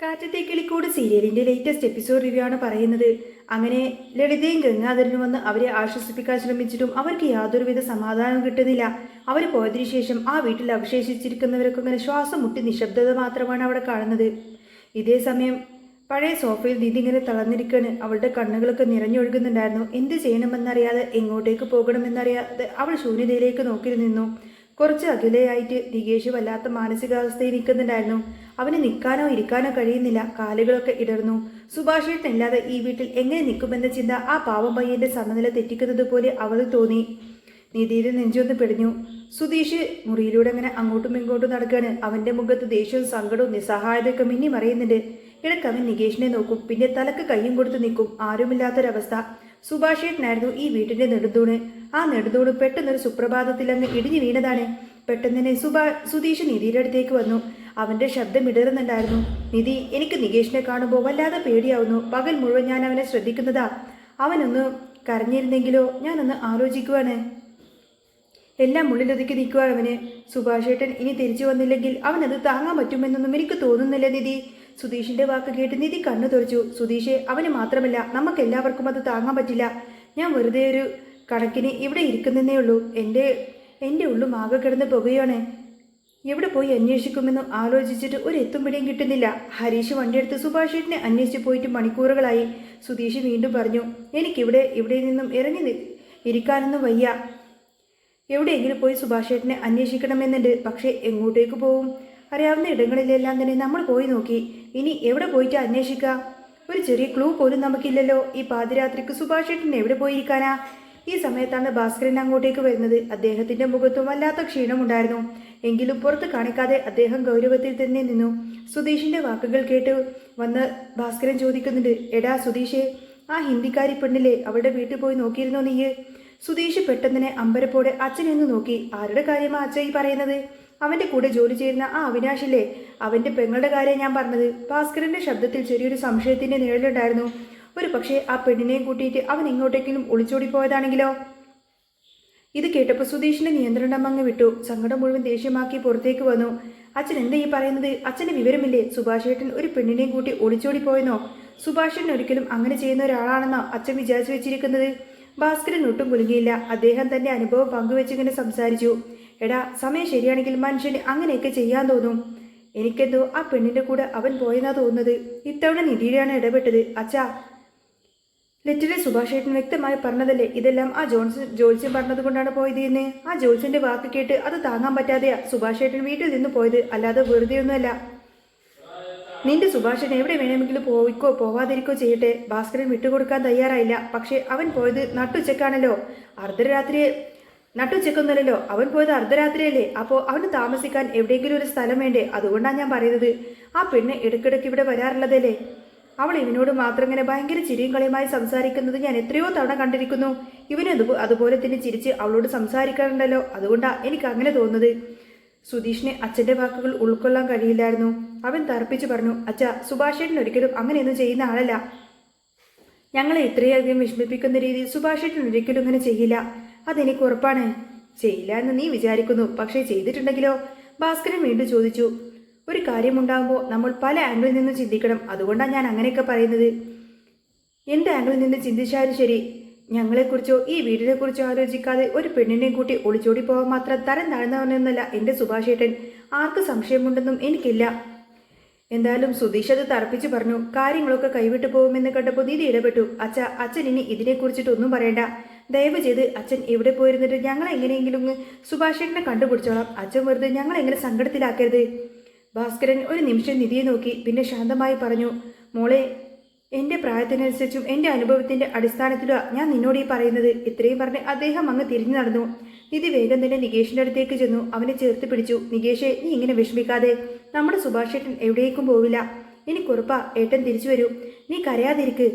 കാറ്റത്തെ കിളിക്കൂട് സീരിയലിന്റെ latest episode review ആണ് പറയുന്നത്. അങ്ങനെ ലളിതയും ഗംഗാധരനും വന്ന് അവരെ ആശ്വസിപ്പിക്കാൻ ശ്രമിച്ചിട്ടും അവർക്ക് യാതൊരുവിധ സമാധാനവും കിട്ടുന്നില്ല. അവർ പോയതിനു ശേഷം ആ വീട്ടിൽ അവശേഷിച്ചിരിക്കുന്നവരൊക്കെ ഇങ്ങനെ ശ്വാസം മുട്ടി നിശബ്ദത മാത്രമാണ് അവിടെ കാണുന്നത്. ഇതേ സമയം പഴയ സോഫയിൽ നിധി ഇങ്ങനെ തളർന്നിരിക്കുകയാണ്. അവളുടെ കണ്ണുകളൊക്കെ നിറഞ്ഞൊഴുകുന്നുണ്ടായിരുന്നു. എന്ത് ചെയ്യണമെന്നറിയാതെ എങ്ങോട്ടേക്ക് പോകണമെന്നറിയാതെ അവൾ ശൂന്യതയിലേക്ക് നോക്കി നിന്നു. കുറച്ച് അകലെയായിട്ട് നികേഷ് വല്ലാത്ത മാനസികാവസ്ഥയിൽ നിൽക്കുന്നുണ്ടായിരുന്നു. അവന് നിൽക്കാനോ ഇരിക്കാനോ കഴിയുന്നില്ല. കാലുകളൊക്കെ ഇടർന്നു. സുഭാഷേട്ടനില്ലാതെ ഈ വീട്ടിൽ എങ്ങനെ നിൽക്കുമെന്ന ചിന്ത ആ പാവം പയ്യന്റെ സമനില തെറ്റിക്കുന്നത് പോലെ അവൾ തോന്നി. നിധിയുടെ നെഞ്ചൊന്ന് പിടിഞ്ഞു. സുധീഷ് മുറിയിലൂടെ അങ്ങനെ അങ്ങോട്ടും ഇങ്ങോട്ടും നടക്കുകയാണ്. അവന്റെ മുഖത്ത് ദേഷ്യവും സങ്കടവും നിസ്സഹായതയൊക്കെ മിന്നി മറയുന്നുണ്ട്. ഇടയ്ക്ക് അവൻ നികേഷിനെ നോക്കും, പിന്നെ തലക്ക് കയ്യും കൊടുത്ത് നിൽക്കും. ആരുമില്ലാത്തൊരവസ്ഥ. സുഭാഷേട്ടനായിരുന്നു ഈ വീട്ടിന്റെ നെടുന്തൂണ്. ആ നെടുന്തൂണ് പെട്ടെന്നൊരു സുപ്രഭാതത്തിൽ അങ്ങ് ഇടിഞ്ഞു വീണതാണ്. പെട്ടെന്ന് തന്നെ സുധീഷ് നിധിയുടെ അടുത്തേക്ക് വന്നു. അവന്റെ ശബ്ദം ഇടറുന്നുണ്ടായിരുന്നു. നിധി, എനിക്ക് നികേഷിനെ കാണുമ്പോൾ വല്ലാതെ പേടിയാവുന്നു. പകൽ മുഴുവൻ ഞാൻ അവനെ ശ്രദ്ധിക്കുന്നതാ. അവനൊന്ന് കരഞ്ഞിരുന്നെങ്കിലോ, ഞാനൊന്ന് ആലോചിക്കുവാണ്. എല്ലാം ഉള്ളിലൊതുക്കി നിൽക്കുവാണ് അവന്. സുഭാഷേട്ടൻ ഇനി തിരിച്ചു വന്നില്ലെങ്കിൽ അവനത് താങ്ങാൻ പറ്റുമെന്നൊന്നും എനിക്ക് തോന്നുന്നില്ല നിധി. സുധീഷിന്റെ വാക്ക് കേട്ട് നിധി കണ്ണു തുറച്ചു. സുധീഷെ, അവന് മാത്രമല്ല നമുക്കെല്ലാവർക്കും അത് താങ്ങാൻ പറ്റില്ല. ഞാൻ വെറുതെ ഒരു കണക്കിന് ഇവിടെ ഇരിക്കുന്നതേ ഉള്ളൂ. എൻ്റെ ഉള്ളും ആകെ കിടന്ന് പുകയാണ്. എവിടെ പോയി അന്വേഷിക്കുമെന്നും ആലോചിച്ചിട്ട് ഒരു എത്തും പിടിയും കിട്ടുന്നില്ല. ഹരീഷ് വണ്ടിയെടുത്ത് സുഭാഷേട്ടനെ അന്വേഷിച്ച് പോയിട്ട് മണിക്കൂറുകളായി. സുധീഷ് വീണ്ടും പറഞ്ഞു, ഇവിടെ നിന്നും ഇറങ്ങി ഇരിക്കാനൊന്നും വയ്യ. എവിടെയെങ്കിലും പോയി സുഭാഷേട്ടനെ അന്വേഷിക്കണമെന്നുണ്ട്. പക്ഷേ എങ്ങോട്ടേക്ക് പോവും? അറിയാവുന്ന ഇടങ്ങളിലെല്ലാം തന്നെ നമ്മൾ പോയി നോക്കി. ഇനി എവിടെ പോയിട്ട് അന്വേഷിക്കാം? ഒരു ചെറിയ ക്ലൂ പോലും നമുക്കില്ലല്ലോ. ഈ പാതിരാത്രിക്ക് സുഭാഷേട്ടൻ എവിടെ പോയിരിക്കാനാ? ഈ സമയത്താണ് ഭാസ്കരൻ അങ്ങോട്ടേക്ക് വരുന്നത്. അദ്ദേഹത്തിന്റെ മുഖത്തും വല്ലാത്ത ക്ഷീണമുണ്ടായിരുന്നു. എങ്കിലും പുറത്ത് കാണിക്കാതെ അദ്ദേഹം ഗൗരവത്തിൽ തന്നെ നിന്നു. സുധീഷിന്റെ വാക്കുകൾ കേട്ട് വന്ന് ഭാസ്കരൻ ചോദിക്കുന്നുണ്ട്, എടാ സുധീഷേ, ആ ഹിന്ദിക്കാരി പെണ്ണില്ലേ, അവളുടെ വീട്ടിൽ പോയി നോക്കിയിരുന്നോ നീ? സുധീഷ് പെട്ടെന്ന് അമ്പരപ്പോടെ അച്ഛനെന്ന് നോക്കി. ആരുടെ കാര്യമാ അച്ഛ ഈ പറയുന്നത്? അവന്റെ കൂടെ ജോലി ചെയ്യുന്ന ആ അവിനാഷില്ലേ, അവന്റെ പെങ്ങളുടെ കാര്യം ഞാൻ പറഞ്ഞത്. ഭാസ്കരന്റെ ശബ്ദത്തിൽ ചെറിയൊരു സംശയത്തിന്റെ നിഴലുണ്ടായിരുന്നു. ഒരു പക്ഷേ ആ പെണ്ണിനെയും കൂട്ടിയിട്ട് അവൻ എങ്ങോട്ടെങ്കിലും ഒളിച്ചോടി പോയതാണെങ്കിലോ? ഇത് കേട്ടപ്പോൾ സുധീഷിന്റെ നിയന്ത്രണം അങ്ങ് വിട്ടു. സങ്കടം മുഴുവൻ ദേഷ്യമാക്കി പുറത്തേക്ക് വന്നു. അച്ഛൻ എന്താ ഈ പറയുന്നത്? അച്ഛന് വിവരമില്ലേ സുഭാഷേട്ടൻ ഒരു പെണ്ണിനെയും കൂട്ടി ഒളിച്ചോടി പോയെന്നോ? സുഭാഷേട്ടൻ ഒരിക്കലും അങ്ങനെ ചെയ്യുന്ന ഒരാളാണെന്നോ അച്ഛൻ വിചാരിച്ചു വെച്ചിരിക്കുന്നത്? ഭാസ്കരൻ ഒട്ടും കുലുങ്ങിയില്ല. അദ്ദേഹം തന്റെ അനുഭവം പങ്കുവെച്ചിങ്ങനെ സംസാരിച്ചു. എടാ, സമയം ശരിയാണെങ്കിൽ മനുഷ്യന് അങ്ങനെയൊക്കെ ചെയ്യാൻ തോന്നും. എനിക്കെന്തോ ആ പെണ്ണിന്റെ കൂടെ അവൻ പോയെന്നാ തോന്നുന്നത്. ഇത്തവണ നിധിയാണ് ഇടപെട്ടത്. അച്ഛാ, ലെറ്ററിൽ സുഭാഷേട്ടൻ വ്യക്തമായി പറഞ്ഞതല്ലേ ഇതെല്ലാം ആ ജോത്സ്യൻ പറഞ്ഞത് കൊണ്ടാണ് പോയത് എന്ന്. ആ ജോത്സ്യന്റെ വാക്ക് കേട്ട് അത് താങ്ങാൻ പറ്റാതെയാ സുഭാഷേട്ടൻ വീട്ടിൽ നിന്ന് പോയത്, അല്ലാതെ വെറുതെ ഒന്നുമല്ല. നിന്റെ സുഭാഷൻ എവിടെ വേണമെങ്കിലും പോയിക്കോ പോവാതിരിക്കോ ചെയ്യട്ടെ. ഭാസ്കരൻ വിട്ടുകൊടുക്കാൻ തയ്യാറായില്ല. പക്ഷെ അവൻ പോയത് നട്ടുച്ചക്കാണല്ലോ. നട്ടുച്ചക്കൊന്നുമല്ലല്ലോ, അവൻ പോയത് അർദ്ധരാത്രിയല്ലേ. അപ്പോൾ അവന് താമസിക്കാൻ എവിടെയെങ്കിലും ഒരു സ്ഥലം വേണ്ടേ? അതുകൊണ്ടാണ് ഞാൻ പറയുന്നത്. ആ പെണ്ണ് ഇടയ്ക്കിടയ്ക്ക് ഇവിടെ വരാറുള്ളതല്ലേ. അവൾ ഇവനോട് മാത്രം ഇങ്ങനെ ഭയങ്കര ചിരിയും കളിയുമായി സംസാരിക്കുന്നത് ഞാൻ എത്രയോ തവണ കണ്ടിരിക്കുന്നു. ഇവനും അതുപോലെ തന്നെ ചിരിച്ച് അവളോട് സംസാരിക്കാറുണ്ടല്ലോ. അതുകൊണ്ടാ എനിക്ക് അങ്ങനെ തോന്നുന്നത്. സുധീഷിനെ അച്ഛന്റെ വാക്കുകൾ ഉൾക്കൊള്ളാൻ കഴിയില്ലായിരുന്നു. അവൻ തർപ്പിച്ചു പറഞ്ഞു, അച്ഛ, സുഭാഷേട്ടൻ ഒരിക്കലും അങ്ങനെയൊന്നും ചെയ്യുന്ന ആളല്ല. ഞങ്ങളെ ഇത്രയധികം വിഷമിപ്പിക്കുന്ന രീതിയിൽ സുഭാഷേട്ടൻ ഒരിക്കലും ഇങ്ങനെ ചെയ്യില്ല. അതെനിക്ക് ഉറപ്പാണ്. ചെയ്യില്ല എന്ന് നീ വിചാരിക്കുന്നു, പക്ഷേ ചെയ്തിട്ടുണ്ടെങ്കിലോ? ഭാസ്കരൻ വീണ്ടും ചോദിച്ചു. ഒരു കാര്യമുണ്ടാകുമ്പോൾ നമ്മൾ പല ആംഗിളിൽ നിന്ന് ചിന്തിക്കണം. അതുകൊണ്ടാണ് ഞാൻ അങ്ങനെയൊക്കെ പറയുന്നത്. എന്ത് ആംഗിളിൽ നിന്ന് ചിന്തിച്ചാലും ശരി, ഞങ്ങളെക്കുറിച്ചോ ഈ വീടിനെക്കുറിച്ചോ ആലോചിക്കാതെ ഒരു പെണ്ണിനെയും കൂട്ടി ഒളിച്ചോടി പോകാൻ മാത്രം തരം താഴ്ന്നവനൊന്നുമല്ല എൻ്റെ സുഭാഷേട്ടൻ. ആർക്ക് സംശയമുണ്ടെന്നും എനിക്കില്ല. എന്തായാലും സുധീഷ് അത് തർപ്പിച്ചു പറഞ്ഞു. കാര്യങ്ങളൊക്കെ കൈവിട്ടു പോകുമെന്ന് കണ്ടപ്പോൾ നിധി ഇടപെട്ടു. അച്ഛൻ ഇനി ഇതിനെക്കുറിച്ചിട്ടൊന്നും പറയണ്ട. ദയവ് ചെയ്ത് അച്ഛൻ എവിടെ പോയിരുന്നിട്ട് ഞങ്ങളെ എങ്ങനെയെങ്കിലും സുഭാഷേട്ടനെ കണ്ടുപിടിച്ചോളാം. അച്ഛൻ വെറുതെ ഞങ്ങളെങ്ങനെ സങ്കടത്തിലാക്കരുത്. ഭാസ്കരൻ ഒരു നിമിഷം നിധിയെ നോക്കി, പിന്നെ ശാന്തമായി പറഞ്ഞു, മോളെ, എൻ്റെ പ്രായത്തിനനുസരിച്ചും എൻ്റെ അനുഭവത്തിൻ്റെ അടിസ്ഥാനത്തിലാണ് ഞാൻ നിന്നോട് ഈ പറയുന്നത്. ഇത്രയും പറഞ്ഞ് അദ്ദേഹം അങ്ങ് തിരിഞ്ഞു നടന്നു. നിധി വേഗം തന്നെ നികേഷിൻ്റെ അടുത്തേക്ക് ചെന്നു. അവനെ ചേർത്ത് പിടിച്ചു. നികേഷെ, നീ ഇങ്ങനെ വിഷമിക്കാതെ. നമ്മുടെ സുഭാഷേട്ടൻ എവിടേക്കും പോവില്ല. എനിക്കുറപ്പാ ഏട്ടൻ തിരിച്ചു വരൂ. നീ കരയാതിരിക്ക്.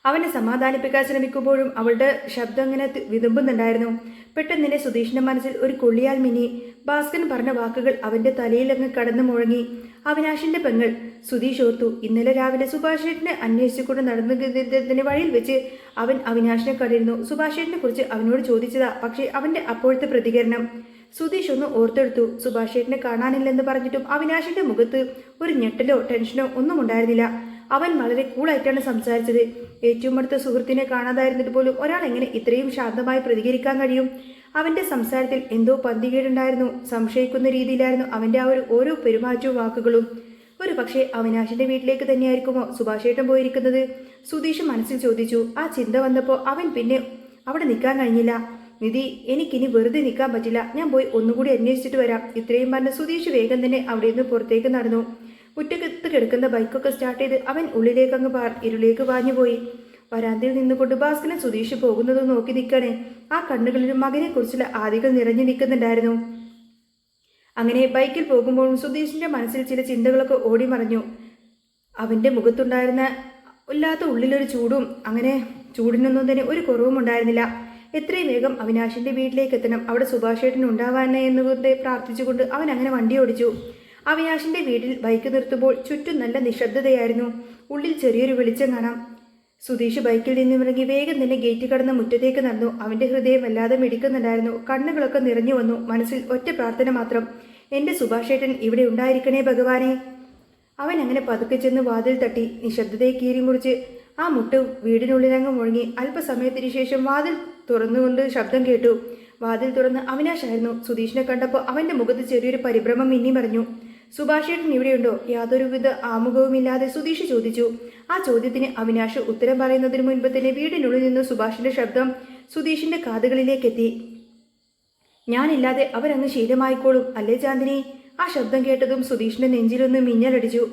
അവനെ സമാധാനിപ്പിക്കാൻ ശ്രമിക്കുമ്പോഴും അവളുടെ ശബ്ദം ഇങ്ങനെ വിതുമ്പുന്നുണ്ടായിരുന്നു. പെട്ടെന്ന് തന്നെ സുധീഷിന്റെ മനസ്സിൽ ഒരു കൊള്ളിയാൽ മിന്നി. ഭാസ്കരൻ പറഞ്ഞ വാക്കുകൾ അവന്റെ തലയിലങ്ങ് കടന്നു മുഴങ്ങി. അവിനാഷിന്റെ പെങ്ങൾ. സുധീഷ് ഓർത്തു, ഇന്നലെ രാവിലെ സുഭാഷേട്ടനെ അന്വേഷിച്ചുകൊണ്ട് നടന്നതിന് വഴിയിൽ വെച്ച് അവൻ അവിനാഷിനെ കണ്ടിരുന്നു. സുഭാഷേട്ടനെ കുറിച്ച് അവനോട് ചോദിച്ചതാ. പക്ഷേ അവന്റെ അപ്പോഴത്തെ പ്രതികരണം സുധീഷ് ഒന്ന് ഓർത്തെടുത്തു. സുഭാഷ് ചേട്ടനെ കാണാനില്ലെന്ന് പറഞ്ഞിട്ടും അവിനാശിന്റെ മുഖത്ത് ഒരു ഞെട്ടലോ ടെൻഷനോ ഒന്നും ഉണ്ടായിരുന്നില്ല. അവൻ വളരെ കൂളായിട്ടാണ് സംസാരിച്ചത്. ഏറ്റവും അടുത്ത സുഹൃത്തിനെ കാണാതായിരുന്നിട്ട് പോലും ഒരാൾ എങ്ങനെ ഇത്രയും ശാന്തമായി പ്രതികരിക്കാൻ കഴിയും? അവന്റെ സംസാരത്തിൽ എന്തോ പന്തികേടുണ്ടായിരുന്നു. സംശയിക്കുന്ന രീതിയിലായിരുന്നു അവന്റെ ആ ഓരോ പെരുമാറ്റവും വാക്കുകളും. ഒരു പക്ഷേ അവിനാശിന്റെ വീട്ടിലേക്ക് തന്നെയായിരിക്കുമോ സുഭാഷേട്ടൻ പോയിരിക്കുന്നത്? സുധീഷ് മനസ്സിൽ ചോദിച്ചു. ആ ചിന്ത വന്നപ്പോൾ അവൻ പിന്നെ അവിടെ നിൽക്കാൻ കഴിഞ്ഞില്ല. നിധി, എനിക്കിനി വെറുതെ നിൽക്കാൻ പറ്റില്ല, ഞാൻ പോയി ഒന്നുകൂടി അന്വേഷിച്ചിട്ട് വരാം. ഇത്രയും പറഞ്ഞ് സുധീഷ് വേഗം തന്നെ അവിടെ നിന്ന് പുറത്തേക്ക് നടന്നു. മുറ്റത്ത് കിടക്കുന്ന ബൈക്കൊക്കെ സ്റ്റാർട്ട് ചെയ്ത് അവൻ ഇരുളിലേക്ക് പാഞ്ഞുപോയി. വരാന്തയിൽ നിന്നുകൊണ്ട് ഭാസ്കരൻ സുധീഷ് പോകുന്നത് നോക്കി നിൽക്കണേ. ആ കണ്ണുകളിലും മകനെ കുറിച്ചുള്ള ആദികൾ നിറഞ്ഞു നിൽക്കുന്നുണ്ടായിരുന്നു. അങ്ങനെ ബൈക്കിൽ പോകുമ്പോഴും സുധീഷിന്റെ മനസ്സിൽ ചില ചിന്തകളൊക്കെ ഓടി മറഞ്ഞു. അവന്റെ മുഖത്തുണ്ടായിരുന്ന ഇല്ലാത്ത ഉള്ളിലൊരു ചൂടും, അങ്ങനെ ചൂടിനൊന്നും തന്നെ ഒരു കുറവും ഉണ്ടായിരുന്നില്ല. എത്രയും വേഗം അവിനാശിന്റെ വീട്ടിലേക്ക് എത്തണം, അവിടെ സുഭാഷേട്ടൻ ഉണ്ടാവാനേ എന്നുകൊണ്ട് പ്രാർത്ഥിച്ചുകൊണ്ട് അവൻ അങ്ങനെ വണ്ടി ഓടിച്ചു. അവിനാശിന്റെ വീട്ടിൽ ബൈക്ക് നിർത്തുമ്പോൾ ചുറ്റും നല്ല നിശബ്ദതയായിരുന്നു. ഉള്ളിൽ ചെറിയൊരു വെളിച്ചം കാണാം. സുധീഷ് ബൈക്കിൽ നിന്നിറങ്ങി വേഗം തന്നെ ഗേറ്റ് കടന്ന് മുറ്റത്തേക്ക് നടന്നു. അവന്റെ ഹൃദയം വല്ലാതെ മിടിക്കുന്നുണ്ടായിരുന്നു. കണ്ണുകളൊക്കെ നിറഞ്ഞു വന്നു. മനസ്സിൽ ഒറ്റ പ്രാർത്ഥന മാത്രം, എന്റെ സുഭാഷേട്ടൻ ഇവിടെ ഉണ്ടായിരിക്കണേ ഭഗവാനെ. അവൻ അങ്ങനെ പതുക്കെ ചെന്ന് വാതിൽ തട്ടി. നിശബ്ദതയെ കീറി മുറിച്ച് ആ മുട്ട് വീടിനുള്ളിലങ്ങ് മുഴങ്ങി. അല്പസമയത്തിന് ശേഷം വാതിൽ തുറന്നുകൊണ്ട് ശബ്ദം കേട്ടു. വാതിൽ തുറന്ന് അവിനാശായിരുന്നു. സുധീഷിനെ കണ്ടപ്പോൾ അവന്റെ മുഖത്ത് ചെറിയൊരു പരിഭ്രമം മിന്നി പറഞ്ഞു. സുഭാഷേട്ടൻ ഇവിടെയുണ്ടോ? യാതൊരുവിധ ആമുഖവുമില്ലാതെ സുധീഷ് ചോദിച്ചു. ആ ചോദ്യത്തിന് അവിനാശ് ഉത്തരം പറയുന്നതിന് മുൻപ് തന്നെ വീടിനുള്ളിൽ നിന്ന് സുഭാഷിന്റെ ശബ്ദം സുധീഷിന്റെ കാതുകളിലേക്കെത്തി. ഞാനില്ലാതെ അവരങ്ങ് ശീലമായിക്കോളും അല്ലേ ചാന്ദിനി? ആ ശബ്ദം കേട്ടതും സുധീഷിന്റെ നെഞ്ചിലൊന്ന് മിന്നലടിച്ചു.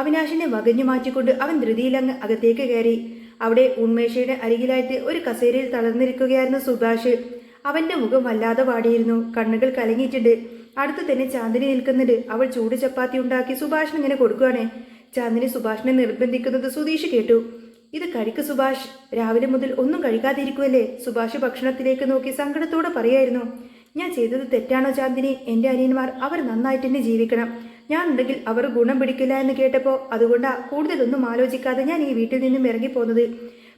അവിനാശിനെ വകഞ്ഞു മാറ്റിക്കൊണ്ട് അവൻ ധൃതിയിലങ്ങ് അകത്തേക്ക് കയറി. അവിടെ ഉന്മേഷയുടെ അരികിലായിട്ട് ഒരു കസേരയിൽ തളർന്നിരിക്കുകയായിരുന്നു സുഭാഷ്. അവന്റെ മുഖം വല്ലാതെ വാടിയിരുന്നു. കണ്ണുകൾ കലങ്ങിയിട്ടുണ്ട്. അടുത്ത് തന്നെ ചാന്ദിനി നിൽക്കുന്നുണ്ട്. അവൾ ചൂട് ചപ്പാത്തി ഉണ്ടാക്കി സുഭാഷിന് ഇങ്ങനെ കൊടുക്കുകയാണ്. ചാന്ദിനി സുഭാഷിനെ നിർബന്ധിക്കുന്നത് സുധീഷ് കേട്ടു. ഇത് കഴിക്ക് സുഭാഷ്, രാവിലെ മുതൽ ഒന്നും കഴിക്കാതിരിക്കുമല്ലേ? സുഭാഷ് ഭക്ഷണത്തിലേക്ക് നോക്കി സങ്കടത്തോടെ പറയായിരുന്നു. ഞാൻ ചെയ്തത് തെറ്റാണോ ചാന്ദിനി? എൻ്റെ അനിയന്മാർ അവർ നന്നായിട്ട് തന്നെ ജീവിക്കണം. ഞാൻ ഉണ്ടെങ്കിൽ അവർ ഗുണം പിടിക്കില്ല എന്ന് കേട്ടപ്പോൾ അതുകൊണ്ടാ കൂടുതലൊന്നും ആലോചിക്കാതെ ഞാൻ ഈ വീട്ടിൽ നിന്നും ഇറങ്ങിപ്പോന്നത്.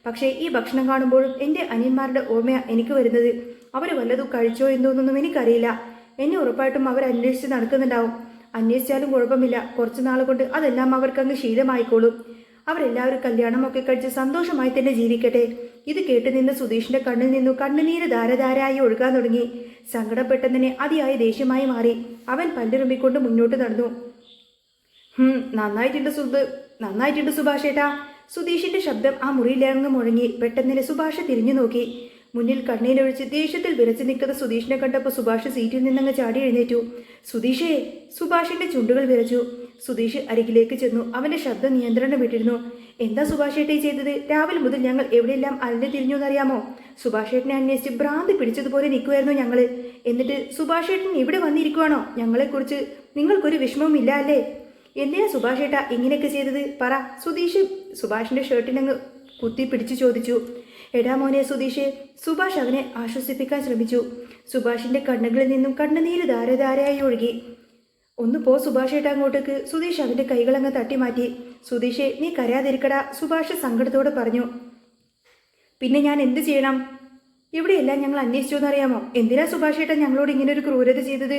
പക്ഷേ ഈ ഭക്ഷണം കാണുമ്പോഴും എൻ്റെ അനിയന്മാരുടെ ഓർമ്മയാണ് എനിക്ക് വരുന്നത്. അവർ വല്ലതും കഴിച്ചോ എന്തോന്നൊന്നും എനിക്കറിയില്ല. എന്നെ ഉറപ്പായിട്ടും അവർ അന്വേഷിച്ച് നടക്കുന്നുണ്ടാവും. അന്വേഷിച്ചാലും കുഴപ്പമില്ല, കുറച്ചു നാൾ കൊണ്ട് അതെല്ലാം അവർക്കങ്ങ് ശീലമായിക്കോളും. അവരെല്ലാവരും കല്യാണമൊക്കെ കഴിച്ച് സന്തോഷമായി തന്നെ ജീവിക്കട്ടെ. ഇത് കേട്ട് നിന്ന് സുധീഷിന്റെ കണ്ണിൽ നിന്നു കണ്ണുനീര് ധാരധാരായി ഒഴുകാൻ തുടങ്ങി. സങ്കടപ്പെട്ടതിനെ അതിയായ ദേഷ്യമായി മാറി. അവൻ പല്ലിറുമ്പിക്കൊണ്ട് മുന്നോട്ട് നടന്നു. നന്നായിട്ടുണ്ട് സുഭാഷേട്ടാ. സുധീഷിന്റെ ശബ്ദം ആ മുറിയിലങ്ങ് മുഴങ്ങി. പെട്ടെന്ന് സുഭാഷ് തിരിഞ്ഞു നോക്കി. മുന്നിൽ കണ്ണീരൊഴിച്ച് ദേഷ്യത്തിൽ വിറച്ചു നിൽക്കുന്ന സുധീഷിനെ കണ്ടപ്പോൾ സുഭാഷ് സീറ്റിൽ നിന്നങ്ങ് ചാടി എഴുന്നേറ്റു. സുധീഷേ! സുഭാഷിന്റെ ചുണ്ടുകൾ വിറച്ചു. സുധീഷ് അരികിലേക്ക് ചെന്നു. അവന്റെ ശബ്ദം നിയന്ത്രണം വിട്ടിരുന്നു. എന്താ സുഭാഷേട്ടേ ചെയ്തത്? രാവിലെ മുതൽ ഞങ്ങൾ എവിടെയെല്ലാം അലഞ്ഞു തിരിഞ്ഞു എന്നറിയാമോ? സുഭാഷേട്ടനെ അന്വേഷിച്ച് ഭ്രാന്തി പിടിച്ചതുപോലെ നിൽക്കുമായിരുന്നു ഞങ്ങൾ. എന്നിട്ട് സുഭാഷേട്ടൻ ഇവിടെ വന്നിരിക്കുവാണോ? ഞങ്ങളെക്കുറിച്ച് നിങ്ങൾക്കൊരു വിഷമവും ഇല്ല അല്ലേ? എന്തിനാ സുഭാഷേട്ട ഇങ്ങനെയൊക്കെ ചെയ്തത്? പറ. സുഭാഷിന്റെ ഷർട്ടിനങ്ങ് കുത്തി പിടിച്ചു ചോദിച്ചു. എടാ മോനെ സുധീഷേ! സുഭാഷ് അവനെ ആശ്വസിപ്പിക്കാൻ ശ്രമിച്ചു. സുഭാഷിന്റെ കണ്ണുകളിൽ നിന്നും കണ്ണുനീര് ധാരധാരയായി ഒഴുകി. ഒന്ന് പോ സുഭാഷേട്ട അങ്ങോട്ടേക്ക്. സുധീഷ് അവന്റെ കൈകളങ്ങ് തട്ടിമാറ്റി. സുധീഷേ, നീ കരയാതിരിക്കടാ, സുഭാഷ് സങ്കടത്തോടെ പറഞ്ഞു. പിന്നെ ഞാൻ എന്ത് ചെയ്യണം? ഇവിടെയെല്ലാം ഞങ്ങൾ അന്വേഷിച്ചു എന്നറിയാമോ? എന്തിനാ സുഭാഷേട്ട ഞങ്ങളോട് ഇങ്ങനെ ഒരു ക്രൂരത ചെയ്തത്?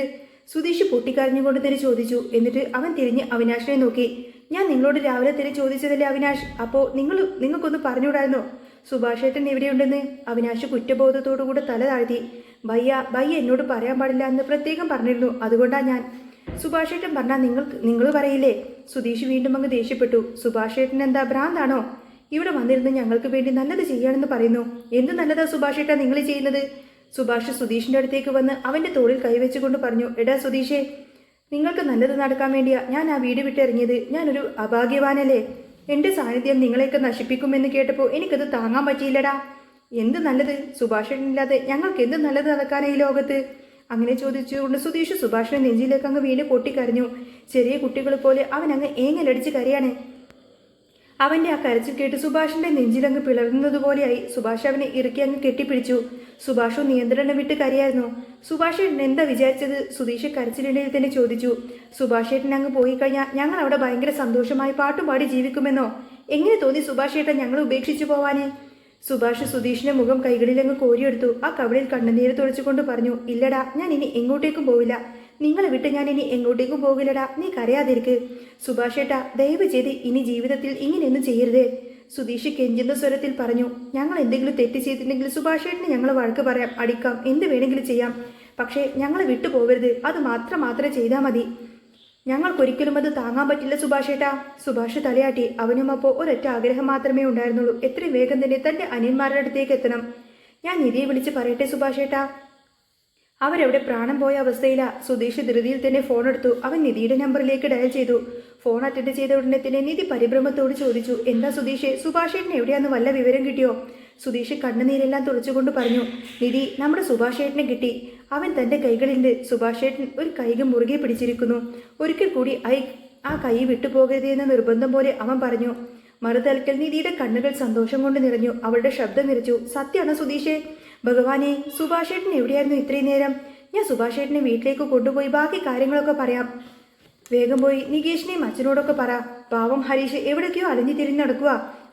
സുധീഷ് പൊട്ടിക്കരഞ്ഞുകൊണ്ട് തന്നെ ചോദിച്ചു. എന്നിട്ട് അവൻ തിരിഞ്ഞ് അവിനാശിനെ നോക്കി. ഞാൻ നിങ്ങളോട് രാവിലെ തന്നെ ചോദിച്ചതല്ലേ അവിനാഷ്? അപ്പോൾ നിങ്ങൾക്കൊന്ന് പറഞ്ഞുകൂടായിരുന്നോ സുഭാഷേട്ടൻ എവിടെയുണ്ടെന്ന്? അവിനാഷ് കുറ്റബോധത്തോടുകൂടെ തല താഴ്ത്തി. ഭയ്യ എന്നോട് പറയാൻ പാടില്ല എന്ന് പ്രത്യേകം പറഞ്ഞിരുന്നു, അതുകൊണ്ടാ ഞാൻ. സുഭാഷേട്ടൻ പറഞ്ഞാൽ നിങ്ങൾ പറയില്ലേ? സുധീഷ് വീണ്ടും അങ്ങ് ദേഷ്യപ്പെട്ടു. സുഭാഷേട്ടൻ എന്താ ഭ്രാന്താണോ? ഇവിടെ വന്നിരുന്ന് ഞങ്ങൾക്ക് വേണ്ടി നല്ലത് ചെയ്യാണെന്ന് പറയുന്നു. എന്ത് നല്ലതാ സുഭാഷേട്ട നിങ്ങൾ ചെയ്യുന്നത്? സുഭാഷ് സുധീഷിന്റെ അടുത്തേക്ക് വന്ന് അവന്റെ തോളിൽ കൈവച്ചുകൊണ്ട് പറഞ്ഞു. എടാ സുധീഷേ, നിങ്ങൾക്ക് നല്ലത് നടക്കാൻ വേണ്ടിയാ ഞാൻ ആ വീട് വിട്ടിറങ്ങിയത്. ഞാനൊരു അഭാഗ്യവാനല്ലേ? എൻ്റെ സാന്നിധ്യം നിങ്ങളെയൊക്കെ നശിപ്പിക്കുമെന്ന് കേട്ടപ്പോൾ എനിക്കത് താങ്ങാൻ പറ്റിയില്ലടാ. എന്ത് നല്ലത്? സുഭാഷേട്ടനില്ലാതെ ഞങ്ങൾക്ക് എന്ത് നല്ലത് നടക്കാനാ ഈ ലോകത്ത്? അങ്ങനെ ചോദിച്ചുകൊണ്ട് സുധീഷ് സുഭാഷിനെ നെഞ്ചിലേക്ക് അങ്ങ് വീണ് പൊട്ടിക്കരഞ്ഞു. ചെറിയ കുട്ടികൾ പോലെ അവൻ അങ്ങ് ഏങ്ങലടിച്ച് കരയാണ്. അവന്റെ ആ കരച്ചിൽ കേട്ട് സുഭാഷിന്റെ നെഞ്ചിലങ്ങ് പിളർന്നതുപോലെയായി. സുഭാഷ് അവനെ ഇറുക്കി അങ്ങ് കെട്ടിപ്പിടിച്ചു. സുഭാഷു നിയന്ത്രണം വിട്ട് കരയായിരുന്നു. സുഭാഷേട്ടൻ എന്താ വിചാരിച്ചത്? സുധീഷ് കരച്ചിലിടയിൽ തന്നെ ചോദിച്ചു. സുഭാഷേട്ടൻ അങ്ങ് പോയി കഴിഞ്ഞാൽ ഞങ്ങൾ അവിടെ ഭയങ്കര സന്തോഷമായി പാട്ടുപാടി ജീവിക്കുമെന്നോ? എങ്ങനെ തോന്നി സുഭാഷേട്ടൻ ഞങ്ങൾ ഉപേക്ഷിച്ചു പോവാനേ? സുഭാഷ് സുധീഷിന്റെ മുഖം കൈകളിലങ്ങ് കോരിയെടുത്തു. ആ കവിളിൽ കണ്ണുനീര് തുളച്ചുകൊണ്ട് പറഞ്ഞു, ഇല്ലടാ, ഞാൻ ഇനി എങ്ങോട്ടേക്കും പോവില്ല. നിങ്ങളെ വിട്ട് ഞാൻ ഇനി എങ്ങോട്ടേക്കും പോകില്ലടാ. നീ കരയാതിരിക്ക്. സുഭാഷേട്ടാ, ദയവ് ചെയ്ത് ഇനി ജീവിതത്തിൽ ഇങ്ങനെയൊന്നും ചെയ്യരുതേ. സുധീഷ് കെഞ്ചുന്ന സ്വരത്തിൽ പറഞ്ഞു. ഞങ്ങൾ എന്തെങ്കിലും തെറ്റ് ചെയ്തിട്ടുണ്ടെങ്കിൽ സുഭാഷേട്ടന് ഞങ്ങൾ വഴക്ക് പറയാം, അടിക്കാം, എന്ത് വേണമെങ്കിലും ചെയ്യാം. പക്ഷേ ഞങ്ങളെ വിട്ടു പോകരുത്. അത് മാത്രമേ ചെയ്താൽ മതി. ഞങ്ങൾക്കൊരിക്കലും അത് താങ്ങാൻ പറ്റില്ല സുഭാഷേട്ടാ. സുഭാഷ് തലയാട്ടി. അവനും അപ്പോൾ ഒരൊറ്റ ആഗ്രഹം മാത്രമേ ഉണ്ടായിരുന്നുള്ളൂ. എത്രയും വേഗം തന്നെ തൻ്റെ അനിയന്മാരുടെ അടുത്തേക്ക് എത്തണം. ഞാൻ നിധിയെ വിളിച്ച് പറയട്ടെ സുഭാഷേട്ടാ. അവരവിടെ പ്രാണം പോയ അവസ്ഥയിലാ. സുധീഷ് ധൃതിയിൽ തന്നെ ഫോൺ എടുത്തു. അവൻ നിധിയുടെ നമ്പറിലേക്ക് ഡയൽ ചെയ്തു. ഫോൺ അറ്റൻഡ് ചെയ്ത ഉടനെ തന്നെ നിധി പരിഭ്രമത്തോട് ചോദിച്ചു, എന്താ സുധീഷ്, സുഭാഷേട്ടന് എവിടെയാന്ന് വല്ല വിവരം കിട്ടിയോ? സുധീഷ് കണ്ണുനീരെല്ലാം തുറച്ചുകൊണ്ട് പറഞ്ഞു, നിധി, നമ്മുടെ സുഭാഷേട്ടനെ കിട്ടി. അവൻ തൻ്റെ കൈകളിൽ സുഭാഷേട്ടൻ ഒരു കൈകൾ മുറുകെ പിടിച്ചിരിക്കുന്നു. ഒരിക്കൽ കൂടി ആ കൈ വിട്ടുപോകരുതെന്ന നിർബന്ധം പോലെ അവൻ പറഞ്ഞു. മറുതലക്കൽ നിധിയുടെ കണ്ണുകൾ സന്തോഷം കൊണ്ട് നിറഞ്ഞു. അവളുടെ ശബ്ദം നിറച്ചു. സത്യമാണോ സുധീഷേ? ഭഗവാനെ, സുഭാഷേട്ടൻ എവിടെയായിരുന്നു ഇത്രയും നേരം? ഞാൻ സുഭാഷേട്ടനെ വീട്ടിലേക്ക് കൊണ്ടുപോയി ബാക്കി കാര്യങ്ങളൊക്കെ പറയാം. വേഗം പോയി നികേഷിനെയും അച്ഛനോടൊക്കെ പറ. പാവം ഹരീഷ് എവിടേക്കോ അലഞ്ഞു തിരിഞ്ഞ് നടക്കുക.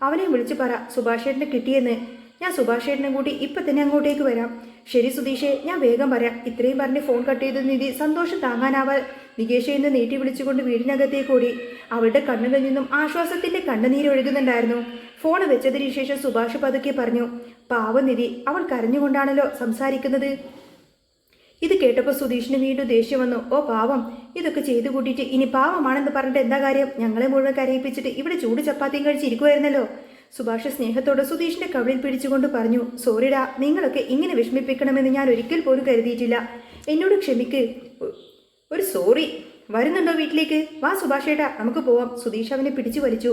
അവനെ വിളിച്ചു പറ സുഭാഷേട്ടനെ കിട്ടിയെന്ന്. ഞാൻ സുഭാഷേട്ടനെ കൂട്ടി ഇപ്പം തന്നെ അങ്ങോട്ടേക്ക് വരാം. ശരി സുധീഷേ, ഞാൻ വേഗം വരാം. ഇത്രയും പറഞ്ഞ് ഫോൺ കട്ട് ചെയ്ത നിധി സന്തോഷം താങ്ങാനാവാൻ നികേഷെ എന്ന് നീട്ടി വിളിച്ചുകൊണ്ട് വീടിനകത്തേക്ക് ഓടി. അവളുടെ കണ്ണുകളിൽ നിന്നും ആശ്വാസത്തിന്റെ കണ്ണുനീര് ഒഴുകുന്നുണ്ടായിരുന്നു. ഫോൺ വെച്ചതിന് ശേഷം സുഭാഷ് പതുക്കെ പറഞ്ഞു, പാവം നിധി, അവൾ കരഞ്ഞുകൊണ്ടാണല്ലോ സംസാരിക്കുന്നത്. ഇത് കേട്ടപ്പോൾ സുധീഷിന് വീണ്ടും ദേഷ്യം വന്നു. ഓ പാവം, ഇതൊക്കെ ചെയ്തു കൂട്ടിയിട്ട് ഇനി പാവമാണെന്ന് പറഞ്ഞിട്ട് എന്താ കാര്യം? ഞങ്ങളെ മുഴുവൻ കരയിപ്പിച്ചിട്ട് ഇവിടെ ചൂട് ചപ്പാത്തിയും കഴിച്ചിരിക്കുമായിരുന്നല്ലോ. സുഭാഷ് സ്നേഹത്തോടെ സുധീഷിന്റെ കവിളിൽ പിടിച്ചുകൊണ്ട് പറഞ്ഞു, സോറിടാ, നിങ്ങളൊക്കെ ഇങ്ങനെ വിഷമിപ്പിക്കണമെന്ന് ഞാൻ ഒരിക്കൽ പോലും കരുതിയിട്ടില്ല. എന്നോട് ക്ഷമിക്ക്. ഒരു സോറി. വരുന്നുണ്ടോ വീട്ടിലേക്ക്? വാ സുഭാഷേട്ടാ, നമുക്ക് പോവാം. സുധീഷ് അവനെ പിടിച്ചു വലിച്ചു.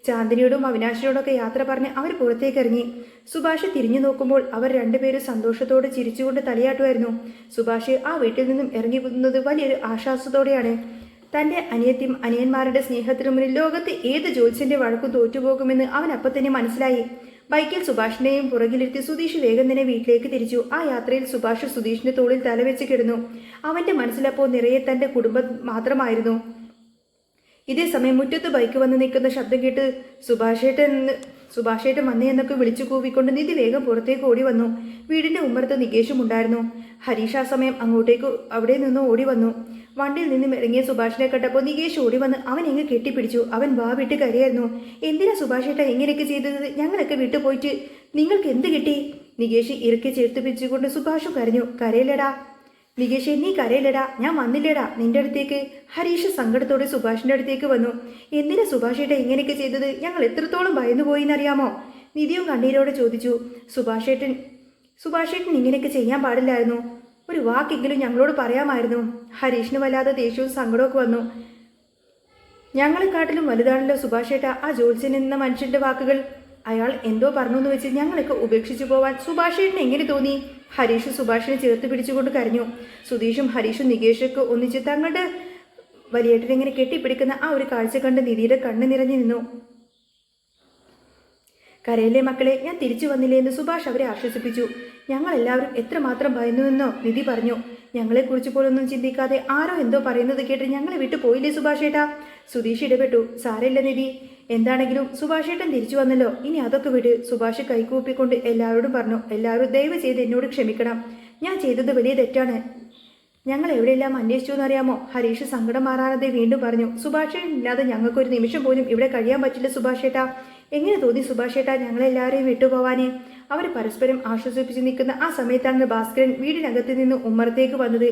ചാന്ദിനിയോടും അവിനാശിനോടൊക്കെ യാത്ര പറഞ്ഞ് അവർ പുറത്തേക്ക് ഇറങ്ങി. സുഭാഷ് തിരിഞ്ഞു നോക്കുമ്പോൾ അവർ രണ്ടുപേരും സന്തോഷത്തോടെ ചിരിച്ചുകൊണ്ട് തലയാട്ടുമായിരുന്നു. സുഭാഷ് ആ വീട്ടിൽ നിന്നും ഇറങ്ങി പോകുന്നത് വലിയൊരു ആശ്വാസത്തോടെയാണ്. തൻ്റെ അനിയത്തിയും അനിയന്മാരുടെ സ്നേഹത്തിനു മുന്നിൽ ലോകത്ത് ഏത് ജോത്സ്യന്റെ വഴക്കും തോറ്റുപോകുമെന്ന് അവൻ അപ്പം തന്നെ മനസ്സിലായി. ബൈക്കിൽ സുഭാഷിനെയും പുറകിലിരുത്തി സുധീഷ് വേഗം തന്നെ വീട്ടിലേക്ക് തിരിച്ചു. ആ യാത്രയിൽ സുഭാഷ് സുധീഷിന്റെ തോളിൽ തലവെച്ച് കിടന്നു. അവന്റെ മനസ്സിലപ്പോൾ നിറയെ തന്റെ കുടുംബം മാത്രമായിരുന്നു. ഇതേ സമയം മുറ്റത്ത് ബൈക്ക് വന്ന് നിൽക്കുന്ന ശബ്ദം കേട്ട് സുഭാഷേട്ടൻ വന്നേ എന്നൊക്കെ വിളിച്ചു കൂവിക്കൊണ്ട് നിധി വേഗം പുറത്തേക്ക് ഓടി വന്നു. വീടിന്റെ ഉമ്മറത്ത് നികേഷും ഉണ്ടായിരുന്നു. ഹരീഷ് ആ സമയം അവിടെ നിന്ന് ഓടി വന്നു. വണ്ടിയിൽ നിന്നും ഇറങ്ങിയ സുഭാഷിനെ കണ്ടപ്പോൾ നികേഷ് ഓടി വന്ന് അവൻ എങ്ങ് കെട്ടിപ്പിടിച്ചു. അവൻ വാ വിട്ട് കരയായിരുന്നു. എന്തിനാ സുഭാഷേട്ട എങ്ങനെയൊക്കെ ചെയ്തത്? ഞങ്ങളൊക്കെ വിട്ടുപോയിട്ട് നിങ്ങൾക്ക് എന്ത് കിട്ടി? നികേഷ് ഇറുക്കി ചേർത്ത് പിടിച്ചുകൊണ്ട് സുഭാഷും കരഞ്ഞു. കരയില്ലടാ നികേഷ്, നീ കരയില്ലടാ, ഞാൻ വന്നില്ലടാ നിന്റെ അടുത്തേക്ക്. ഹരീഷ് സങ്കടത്തോടെ സുഭാഷിന്റെ അടുത്തേക്ക് വന്നു. എന്തിനാ സുഭാഷേട്ട ഇങ്ങനെയൊക്കെ ചെയ്തത്? ഞങ്ങൾ എത്രത്തോളം ഭയന്നു പോയിന്നറിയാമോ? നിധിയും കണ്ണീരോടെ ചോദിച്ചു. സുഭാഷേട്ടൻ ഇങ്ങനെയൊക്കെ ചെയ്യാൻ പാടില്ലായിരുന്നു. ഒരു വാക്കെങ്കിലും ഞങ്ങളോട് പറയാമായിരുന്നു. ഹരീഷിന് വല്ലാതെ ദേഷ്യവും സങ്കടമൊക്കെ വന്നു. ഞങ്ങളെക്കാട്ടിലും വലുതാണല്ലോ സുഭാഷേട്ട ആ ജോത്സ്യൻ എന്ന മനുഷ്യന്റെ വാക്കുകൾ. അയാൾ എന്തോ പറഞ്ഞെന്ന് വെച്ച് ഞങ്ങളൊക്കെ ഉപേക്ഷിച്ചു പോവാൻ സുഭാഷേട്ടന് എങ്ങനെ തോന്നി? ഹരീഷ് സുഭാഷിനെ ചേർത്ത് പിടിച്ചുകൊണ്ട് കരഞ്ഞു. സുധീഷും ഹരീഷും നികേഷൊക്കെ ഒന്നിച്ച് തങ്ങളുടെ വലിയേട്ടനെ ഇങ്ങനെ കെട്ടിപ്പിടിക്കുന്ന ആ ഒരു കാഴ്ച കണ്ട് നിധിയുടെ കണ്ണ് നിറഞ്ഞു നിന്നു. കരയിലെ മക്കളെ, ഞാൻ തിരിച്ചു വന്നില്ലേ എന്ന് സുഭാഷ് അവരെ ആശ്വസിപ്പിച്ചു. ഞങ്ങളെല്ലാവരും എത്രമാത്രം ഭയന്നുവെന്നോ നിധി പറഞ്ഞു. ഞങ്ങളെക്കുറിച്ച് പോലൊന്നും ചിന്തിക്കാതെ ആരോ എന്തോ പറയുന്നത് കേട്ട് ഞങ്ങളെ വിട്ടു പോയില്ലേ സുഭാഷേട്ടാ? സുധീഷ് ഇടപെട്ടു. സാരമില്ല നിധി, എന്താണെങ്കിലും സുഭാഷേട്ടൻ തിരിച്ചു വന്നല്ലോ, ഇനി അതൊക്കെ വിട്. സുഭാഷ് കൈകൂപ്പിക്കൊണ്ട് എല്ലാവരോടും പറഞ്ഞു. എല്ലാവരും ദയവ് ചെയ്ത് എന്നോട് ക്ഷമിക്കണം. ഞാൻ ചെയ്തത് വലിയ തെറ്റാണ്. ഞങ്ങൾ എവിടെയെല്ലാം അന്വേഷിച്ചു എന്നറിയാമോ? ഹരീഷ് സങ്കടം മാറാതെ വീണ്ടും പറഞ്ഞു. സുഭാഷേട്ടൻ ഇല്ലാതെ ഞങ്ങൾക്കൊരു നിമിഷം പോലും ഇവിടെ കഴിയാൻ പറ്റില്ല സുഭാഷേട്ടാ. എങ്ങനെ തോന്നി സുഭാഷേട്ടാ ഞങ്ങളെല്ലാവരെയും വിട്ടുപോവാനേ? അവർ പരസ്പരം ആശ്വസിപ്പിച്ച് നിൽക്കുന്ന ആ സമയത്താണ് ഭാസ്കരൻ വീടിനകത്ത് നിന്ന് ഉമ്മറത്തേക്ക് വന്നത്.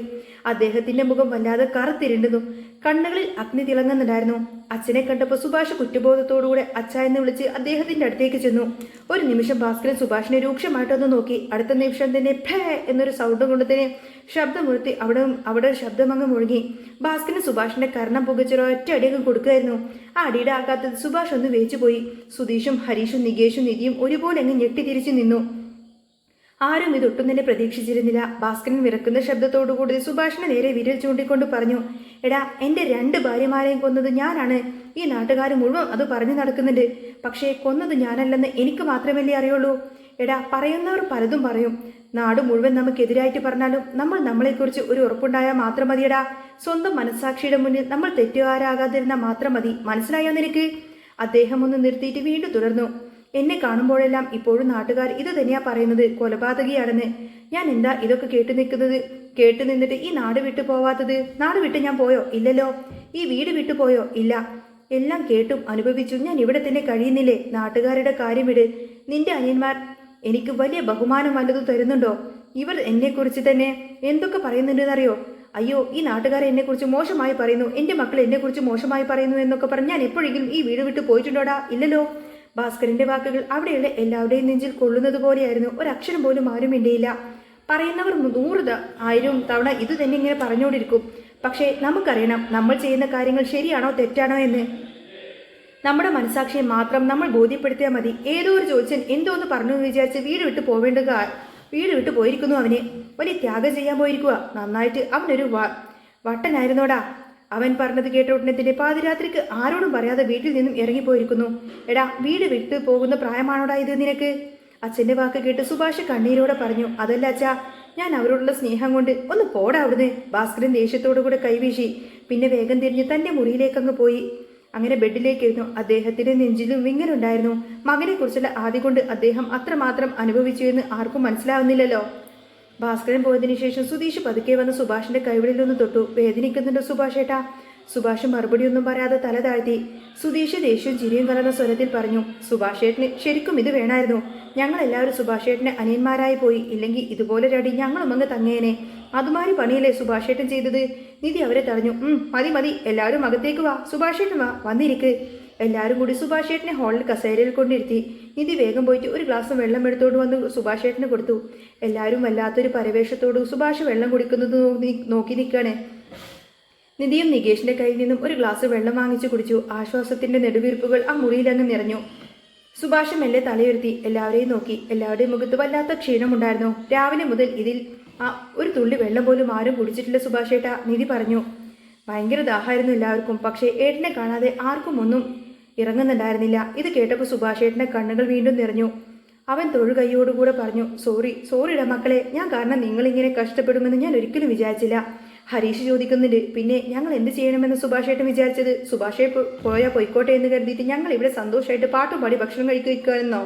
അദ്ദേഹത്തിന്റെ മുഖം വല്ലാതെ കറുത്തിരുണ്ടുന്നു. കണ്ണുകളിൽ അഗ്നി തിളങ്ങുന്നുണ്ടായിരുന്നു. അച്ഛനെ കണ്ടപ്പോൾ സുഭാഷ് കുറ്റബോധത്തോടുകൂടെ അച്ഛ എന്ന് വിളിച്ച് അദ്ദേഹത്തിന്റെ അടുത്തേക്ക് ചെന്നു. ഒരു നിമിഷം ഭാസ്കരൻ സുഭാഷിനെ രൂക്ഷമായിട്ടൊന്ന് നോക്കി. അടുത്ത നിമിഷം തന്നെ ഭേ എന്നൊരു സൗണ്ട് കൊണ്ട് തന്നെ ശബ്ദമുയർത്തി അവിടെ ശബ്ദമങ്ങ് മുഴുകി. ഭാസ്കരൻ സുഭാഷിന്റെ കർണം പുകച്ചൊരു ഒറ്റ അടിയങ്ങ് കൊടുക്കുകയായിരുന്നു. ആ അടിയുടെ ആഘാതത്തിൽ സുഭാഷ് ഒന്ന് വേച്ചുപോയി. സുധീഷും ഹരീഷും നികേഷും നിധിയും ഒരുപോലെ അങ്ങ് ഞെട്ടിത്തിരിച്ചു നിന്നു. ആരും ഇതൊട്ടും തന്നെ പ്രതീക്ഷിച്ചിരുന്നില്ല. ഭാസ്കരൻ വിറക്കുന്ന ശബ്ദത്തോടുകൂടി സുഭാഷിനെ നേരെ വിരൽ ചൂണ്ടിക്കൊണ്ട് പറഞ്ഞു. എടാ, എൻ്റെ 2 ഭാര്യമാരെയും കൊന്നത് ഞാനാണ്. ഈ നാട്ടുകാർ മുഴുവൻ അത് പറഞ്ഞു നടക്കുന്നുണ്ട്. പക്ഷേ കൊന്നത് ഞാനല്ലെന്ന് എനിക്ക് മാത്രമല്ലേ അറിയുള്ളൂ. എടാ, പറയുന്നവർ പലതും പറയും. നാട് മുഴുവൻ നമുക്കെതിരായിട്ട് പറഞ്ഞാലും നമ്മൾ നമ്മളെക്കുറിച്ച് ഒരു ഉറപ്പുണ്ടായാൽ മാത്രം മതിയടാ. സ്വന്തം മനസ്സാക്ഷിയുടെ മുന്നിൽ നമ്മൾ തെറ്റുകാരാകാതിരുന്നാൽ മാത്രം മതി. മനസ്സിലായോ നിനക്ക്? അദ്ദേഹം ഒന്ന് നിർത്തിയിട്ട് വീണ്ടും തുടർന്നു. എന്നെ കാണുമ്പോഴെല്ലാം ഇപ്പോഴും നാട്ടുകാർ ഇത് തന്നെയാ പറയുന്നത്, കൊലപാതകിയാണെന്ന്. ഞാൻ എന്താ ഇതൊക്കെ കേട്ടു നിന്നിട്ട് ഈ നാട് വിട്ടു പോവാത്തത്? നാട് വിട്ട് ഞാൻ പോയോ? ഇല്ലല്ലോ. ഈ വീട് വിട്ടു പോയോ? ഇല്ല. എല്ലാം കേട്ടും അനുഭവിച്ചു ഞാൻ ഇവിടെ തന്നെ കഴിയുന്നില്ലേ? നാട്ടുകാരുടെ കാര്യമിട്. നിന്റെ അനിയന്മാർ എനിക്ക് വലിയ ബഹുമാനം വല്ലതും തരുന്നുണ്ടോ? ഇവർ എന്നെക്കുറിച്ച് തന്നെ എന്തൊക്കെ പറയുന്നുണ്ടെന്നറിയോ? അയ്യോ, ഈ നാട്ടുകാരെ എന്നെക്കുറിച്ച് മോശമായി പറയുന്നു, എൻ്റെ മക്കൾ എന്നെക്കുറിച്ച് മോശമായി പറയുന്നു എന്നൊക്കെ പറഞ്ഞ് ഞാൻ എപ്പോഴെങ്കിലും ഈ വീട് വിട്ട് പോയിട്ടുണ്ടോടാ? ഇല്ലല്ലോ. ഭാസ്കരന്റെ വാക്കുകൾ അവിടെയുള്ള എല്ലാവരുടെയും നെഞ്ചിൽ കൊള്ളുന്നത് പോലെയായിരുന്നു. ഒരക്ഷരം പോലും ആരും മിണ്ടിയില്ല. പറയുന്നവർ 100,000 തവണ ഇത് തന്നെ ഇങ്ങനെ പറഞ്ഞുകൊണ്ടിരിക്കും. പക്ഷേ നമുക്കറിയണം നമ്മൾ ചെയ്യുന്ന കാര്യങ്ങൾ ശരിയാണോ തെറ്റാണോ എന്ന്. നമ്മുടെ മനസാക്ഷിയെ മാത്രം നമ്മൾ ബോധ്യപ്പെടുത്തിയാൽ മതി. ഏതോ ഒരു ജോത്സ്യൻ എന്തോന്ന് പറഞ്ഞു എന്ന് വിചാരിച്ച് വീട് വിട്ട് പോയിരിക്കുന്നു. അവന് വലിയ ത്യാഗം ചെയ്യാൻ പോയിരിക്കുക. നന്നായിട്ട് അവനൊരു വട്ടനായിരുന്നോടാ. അവൻ പറഞ്ഞത് കേട്ട ഉടനെ തന്നെ പാതിരാത്രിക്ക് ആരോടും പറയാതെ വീട്ടിൽ നിന്നും ഇറങ്ങിപ്പോയിരിക്കുന്നു. എടാ, വീട് വിട്ട് പോകുന്ന പ്രായമാണോടാ ഇത് നിനക്ക്? അച്ഛൻ്റെ വാക്ക് കേട്ട് സുഭാഷ് കണ്ണീരോടെ പറഞ്ഞു. അതല്ല അച്ഛാ, ഞാൻ അവരോടുള്ള സ്നേഹം കൊണ്ട്. ഒന്ന് പോടാ അവിടുന്ന്. ഭാസ്കരൻ ദേഷ്യത്തോടു കൂടെ കൈവീശി. പിന്നെ വേഗം തിരിഞ്ഞ് തൻ്റെ മുറിയിലേക്ക് അങ്ങ് പോയി. അങ്ങനെ ബെഡിലേക്കിരുന്നു. അദ്ദേഹത്തിന്റെ നെഞ്ചിലും വിങ്ങലുണ്ടായിരുന്നു. മകനെക്കുറിച്ചുള്ള ആദ്യ കൊണ്ട് അദ്ദേഹം അത്രമാത്രം അനുഭവിച്ചു എന്ന് ആർക്കും മനസ്സിലാവുന്നില്ലല്ലോ. ഭാസ്കരൻ പോയതിനു ശേഷം സുധീഷ് പതുക്കെ വന്ന് സുഭാഷിന്റെ കൈവിളിലൊന്ന് തൊട്ടു. വേദനിക്കുന്നുണ്ടോ സുഭാഷേട്ടാ? സുഭാഷ് മറുപടിയൊന്നും പറയാതെ തല താഴ്ത്തി. സുധീഷ് ദേഷ്യവും ചിരിയും കലർന്ന സ്വരത്തിൽ പറഞ്ഞു, സുഭാഷേട്ടന് ശരിക്കും ഇത് വേണമായിരുന്നു. ഞങ്ങളെല്ലാവരും സുഭാഷേട്ടന് അനിയന്മാരായി പോയി. ഇല്ലെങ്കിൽ ഇതുപോലെ രടി ഞങ്ങളും അങ്ങ് തങ്ങേനെ. അതുമാതിരി പണിയല്ലേ സുഭാഷേട്ടൻ ചെയ്തത്? നിധി അവരെ തടഞ്ഞു. മതി മതി, എല്ലാവരും അകത്തേക്ക് വാ. സുഭാഷേട്ടൻ വാ, വന്നിരിക്ക്. എല്ലാവരും കൂടി സുഭാഷേട്ടനെ ഹാളിൽ കസേരയിൽ കൊണ്ടിരുത്തി. നിധി വേഗം പോയിട്ട് ഒരു ഗ്ലാസ് വെള്ളം എടുത്തോണ്ട് വന്ന് സുഭാഷേട്ടന് കൊടുത്തു. എല്ലാവരും വല്ലാത്തൊരു പരവേഷത്തോട് സുഭാഷ് വെള്ളം കുടിക്കുന്നത് നോക്കി നിൽക്കുകയാണ്. നിധിയും നികേഷിന്റെ കയ്യിൽ നിന്നും ഒരു ഗ്ലാസ് വെള്ളം വാങ്ങിച്ചു കുടിച്ചു. ആശ്വാസത്തിന്റെ നെടുവീർപ്പുകൾ ആ മുറിയിലങ്ങ് നിറഞ്ഞു. സുഭാഷ് മെല്ലെ തലയുയർത്തി എല്ലാവരെയും നോക്കി. എല്ലാവരുടെയും മുഖത്ത് വല്ലാത്ത ക്ഷീണമുണ്ടായിരുന്നു. രാവിലെ മുതൽ ഇതിൽ ഒരു തുള്ളി വെള്ളം പോലും ആരും കുടിച്ചിട്ടില്ല സുഭാഷേട്ട, നിധി പറഞ്ഞു. ഭയങ്കര ദാഹമായിരുന്നു എല്ലാവർക്കും. പക്ഷേ ഏട്ടനെ കാണാതെ ആർക്കും ഒന്നും ഇറങ്ങുന്നുണ്ടായിരുന്നില്ല. ഇത് കേട്ടപ്പോൾ സുഭാഷേട്ടന്റെ കണ്ണുകൾ വീണ്ടും നിറഞ്ഞു. അവൻ തൊഴുകൈയോടുകൂടെ പറഞ്ഞു, സോറിടാ മക്കളെ, ഞാൻ കാരണം നിങ്ങളിങ്ങനെ കഷ്ടപ്പെടുമെന്ന് ഞാൻ ഒരിക്കലും വിചാരിച്ചില്ല. ഹരീഷ് ചോദിക്കുന്നുണ്ട്, പിന്നെ ഞങ്ങൾ എന്ത് ചെയ്യണമെന്ന് സുഭാഷേട്ടൻ വിചാരിച്ചത്? സുഭാഷേ പോയാൽ പൊയ്ക്കോട്ടെ എന്ന് കരുതിയിട്ട് ഞങ്ങൾ ഇവിടെ സന്തോഷമായിട്ട് പാട്ടും പാടി ഭക്ഷണം കഴിക്കുമെന്നോ?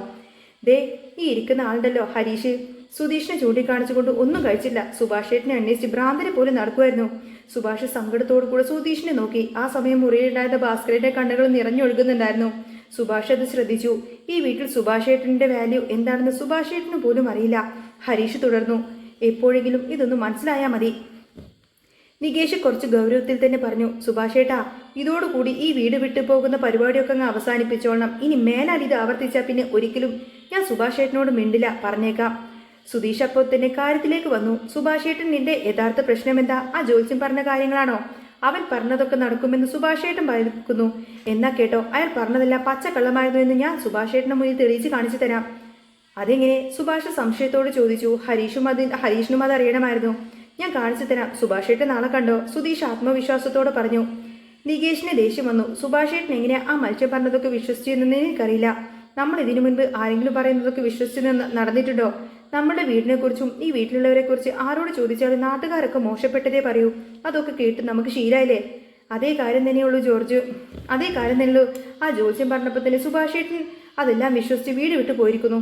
ദേ ഈ ഇരിക്കുന്ന ആളുണ്ടല്ലോ ഹരീഷ്, സുധീഷിനെ ചൂണ്ടിക്കാണിച്ചുകൊണ്ട് ഒന്നും കഴിച്ചില്ല. സുഭാഷേട്ടനെ അന്വേഷിച്ച് ഭ്രാന്തനെ പോലെ നടക്കുമായിരുന്നു. സുഭാഷ് സങ്കടത്തോടു കൂടെ സുധീഷിനെ നോക്കി. ആ സമയം മുറിയിലുണ്ടായിരുന്ന ഭാസ്കരന്റെ കണ്ണുകൾ നിറഞ്ഞൊഴുകുന്നുണ്ടായിരുന്നു. സുഭാഷ് അത് ശ്രദ്ധിച്ചു. ഈ വീട്ടിൽ സുഭാഷേട്ടന്റെ വാല്യൂ എന്താണെന്ന് സുഭാഷേട്ടന് പോലും അറിയില്ല. ഹരീഷ് തുടർന്നു, എപ്പോഴെങ്കിലും ഇതൊന്നും മനസ്സിലായാൽ മതി. നികേഷ് കുറച്ച് ഗൗരവത്തിൽ തന്നെ പറഞ്ഞു, സുഭാഷേട്ടാ, ഇതോടുകൂടി ഈ വീട് വിട്ടു പോകുന്ന പരിപാടിയൊക്കെ അങ്ങ് അവസാനിപ്പിച്ചോളണം. ഇനി മേലാൽ ഇത് ആവർത്തിച്ചാൽ പിന്നെ ഒരിക്കലും ഞാൻ സുഭാഷേട്ടനോട് മിണ്ടില്ല, പറഞ്ഞേക്കാം. സുധീഷ് അപ്പോൾ തന്നെ കാര്യത്തിലേക്ക് വന്നു. സുഭാഷേട്ടൻ നിന്റെ യഥാർത്ഥ പ്രശ്നം എന്താ? ആ ജോത്സ്യം പറഞ്ഞ കാര്യങ്ങളാണോ? അവൻ പറഞ്ഞതൊക്കെ നടക്കുമെന്ന് സുഭാഷേട്ടൻ ഭയക്കുന്നു. എന്നാ കേട്ടോ, അയാൾ പറഞ്ഞതെല്ലാം പച്ചക്കള്ളമായിരുന്നു എന്ന് ഞാൻ സുഭാഷേട്ടന്റെ മുന്നിൽ തെളിയിച്ച് കാണിച്ചു തരാം. അതെങ്ങനെ? സുഭാഷ് സംശയത്തോട് ചോദിച്ചു. ഹരീഷിനും അത് അറിയണമായിരുന്നു. ഞാൻ കാണിച്ചു തരാം, സുഭാഷേട്ടൻ നാളെ കണ്ടോ? സുധീഷ് ആത്മവിശ്വാസത്തോടെ പറഞ്ഞു. നികേഷിന് ദേഷ്യം വന്നു. സുഭാഷേട്ടൻ എങ്ങനെയാ ആ മത്സ്യം പറഞ്ഞതൊക്കെ വിശ്വസിച്ചെന്ന് എനിക്കറിയില്ല. നമ്മൾ ഇതിനു മുൻപ് ആരെങ്കിലും പറയുന്നതൊക്കെ വിശ്വസിച്ച് നടന്നിട്ടുണ്ടോ? നമ്മുടെ വീടിനെക്കുറിച്ചും ഈ വീട്ടിലുള്ളവരെക്കുറിച്ച് ആരോട് ചോദിച്ചാലും നാട്ടുകാരൊക്കെ മോശപ്പെട്ടതേ പറയൂ. അതൊക്കെ കേട്ട് നമുക്ക് ശീലമായില്ലേ? അതേ കാര്യം തന്നെയുള്ളൂ. ആ ജോത്സ്യം പറഞ്ഞപ്പോൾ തന്നെ സുഭാഷേട്ടൻ അതെല്ലാം വിശ്വസിച്ച് വീട് വിട്ടു പോയിരിക്കുന്നു.